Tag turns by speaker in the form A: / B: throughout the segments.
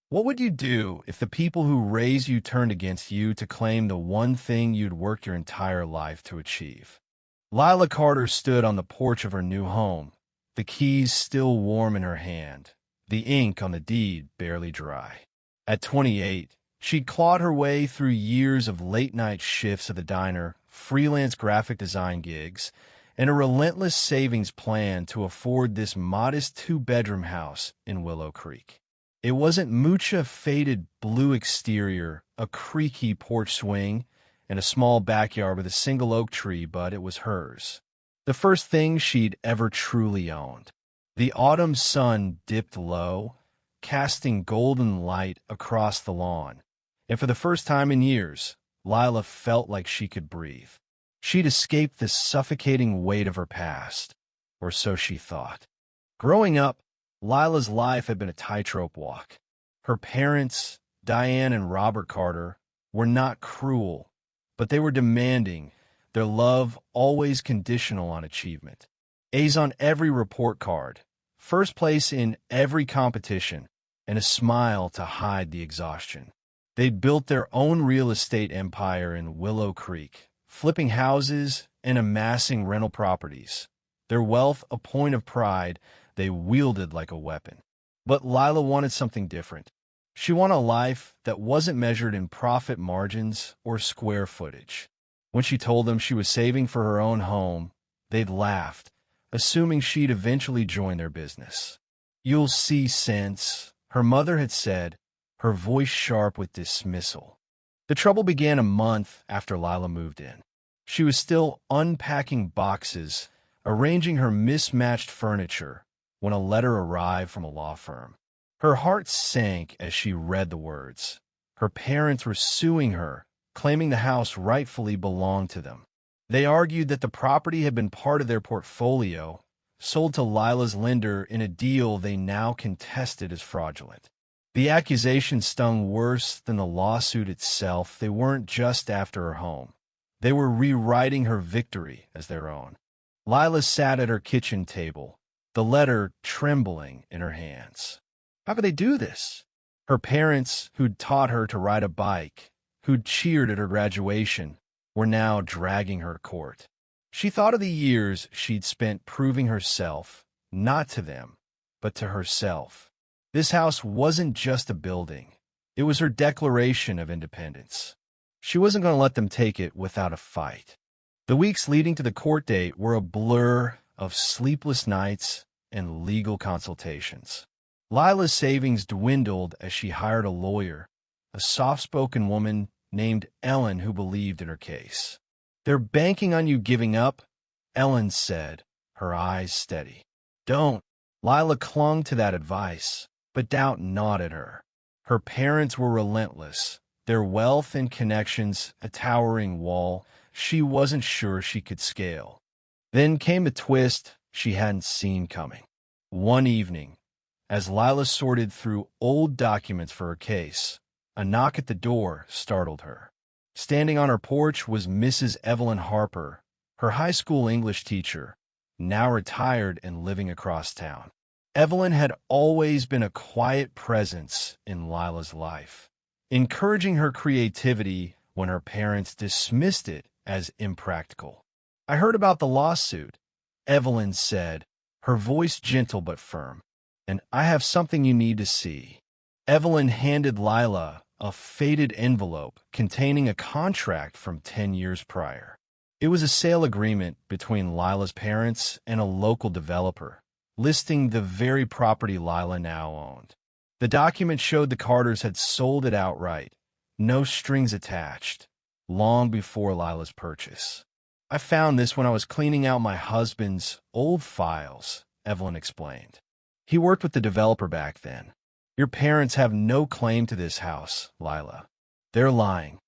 A: What would you do if the people who raised you turned against you to claim the one thing you'd worked your entire life to achieve? Lila Carter stood on the porch of her new home, the keys still warm in her hand, the ink on the deed barely dry. At 28, she'd clawed her way through years of late-night shifts at the diner, freelance graphic design gigs, and a relentless savings plan to afford this modest two-bedroom house in Willow Creek. It wasn't Mucha faded blue exterior, a creaky porch swing, and a small backyard with a single oak tree, but it was hers. The first thing she'd ever truly owned. The autumn sun dipped low, casting golden light across the lawn, and for the first time in years, Lila felt like she could breathe. She'd escaped the suffocating weight of her past, or so she thought. Growing up, Lila's life had been a tightrope walk. Her parents, Diane and Robert Carter, were not cruel, but they were demanding, their love always conditional on achievement. A's on every report card, first place in every competition, and a smile to hide the exhaustion. They'd built their own real estate empire in Willow Creek, flipping houses and amassing rental properties. Their wealth a point of pride they wielded like a weapon. But Lila wanted something different. She wanted a life that wasn't measured in profit margins or square footage. When she told them she was saving for her own home, they'd laughed, assuming she'd eventually join their business. "You'll see sense," her mother had said, her voice sharp with dismissal. The trouble began a month after Lila moved in. She was still unpacking boxes, arranging her mismatched furniture, when a letter arrived from a law firm. Her heart sank as she read the words. Her parents were suing her, claiming the house rightfully belonged to them. They argued that the property had been part of their portfolio, sold to Lila's lender in a deal they now contested as fraudulent. The accusation stung worse than the lawsuit itself. They weren't just after her home. They were rewriting her victory as their own. Lila sat at her kitchen table, the letter trembling in her hands. How could they do this? Her parents, who'd taught her to ride a bike, who'd cheered at her graduation, were now dragging her to court. She thought of the years she'd spent proving herself, not to them, but to herself. This house wasn't just a building. It was her declaration of independence. She wasn't going to let them take it without a fight. The weeks leading to the court date were a blur of sleepless nights and legal consultations. Lila's savings dwindled as she hired a lawyer, a soft-spoken woman named Ellen who believed in her case. "They're banking on you giving up," Ellen said, her eyes steady. "Don't." Lila clung to that advice, but doubt gnawed at her. Her parents were relentless, their wealth and connections a towering wall she wasn't sure she could scale. Then came a twist she hadn't seen coming. One evening, as Lila sorted through old documents for her case, a knock at the door startled her. Standing on her porch was Mrs. Evelyn Harper, her high school English teacher, now retired and living across town. Evelyn had always been a quiet presence in Lila's life, encouraging her creativity when her parents dismissed it as impractical. "I heard about the lawsuit," Evelyn said, her voice gentle but firm, "and I have something you need to see." Evelyn handed Lila a faded envelope containing a contract from 10 years prior. It was a sale agreement between Lila's parents and a local developer, listing the very property Lila now owned. The document showed the Carters had sold it outright, no strings attached, long before Lila's purchase. "I found this when I was cleaning out my husband's old files," Evelyn explained. "He worked with the developer back then. Your parents have no claim to this house, Lila. They're lying."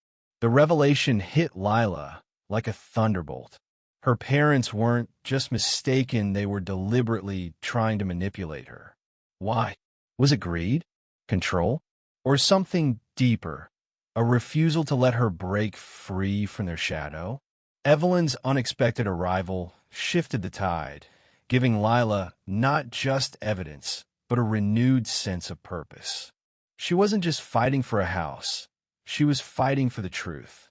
A: The revelation hit Lila like a thunderbolt. Her parents weren't just mistaken, they were deliberately trying to manipulate her. Why? Was it greed? Control? Or something deeper? A refusal to let her break free from their shadow? Evelyn's unexpected arrival shifted the tide, giving Lila not just evidence, but a renewed sense of purpose. She wasn't just fighting for a house. She was fighting for the truth.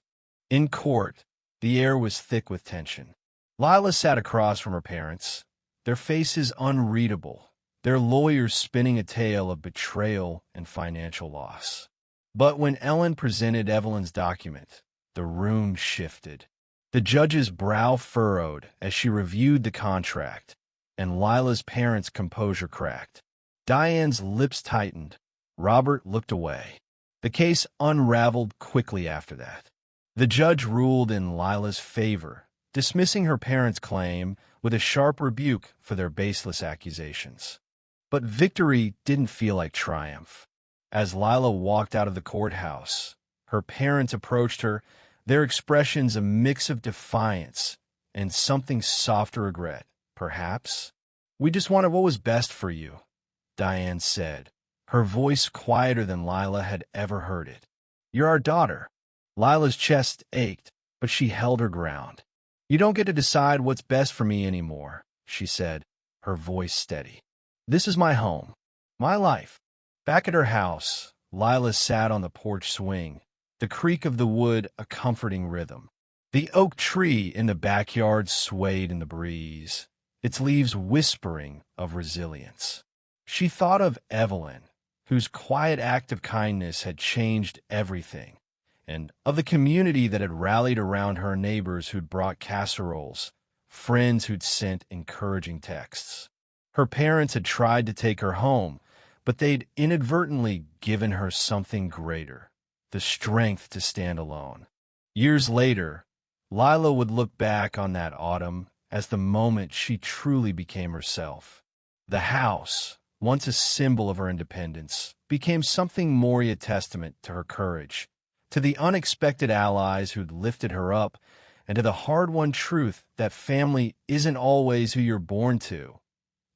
A: In court, the air was thick with tension. Lila sat across from her parents, their faces unreadable, their lawyers spinning a tale of betrayal and financial loss. But when Ellen presented Evelyn's document, the room shifted. The judge's brow furrowed as she reviewed the contract, and Lila's parents' composure cracked. Diane's lips tightened. Robert looked away. The case unraveled quickly after that. The judge ruled in Lila's favor, dismissing her parents' claim with a sharp rebuke for their baseless accusations. But victory didn't feel like triumph. As Lila walked out of the courthouse, her parents approached her, their expressions a mix of defiance and something softer regret, perhaps. "We just wanted what was best for you," Diane said, her voice quieter than Lila had ever heard it. "You're our daughter." Lila's chest ached, but she held her ground. "You don't get to decide what's best for me anymore," she said, her voice steady. "This is my home, my life." Back at her house, Lila sat on the porch swing, the creak of the wood a comforting rhythm. The oak tree in the backyard swayed in the breeze, its leaves whispering of resilience. She thought of Evelyn, whose quiet act of kindness had changed everything, and of the community that had rallied around her, neighbors who'd brought casseroles, friends who'd sent encouraging texts. Her parents had tried to take her home, but they'd inadvertently given her something greater, the strength to stand alone. Years later, Lila would look back on that autumn as the moment she truly became herself. The house, once a symbol of her independence, became something more a testament to her courage, to the unexpected allies who'd lifted her up, and to the hard-won truth that family isn't always who you're born to,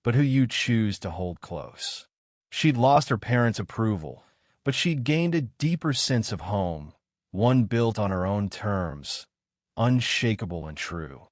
A: but who you choose to hold close. She'd lost her parents' approval, but she'd gained a deeper sense of home, one built on her own terms, unshakable and true.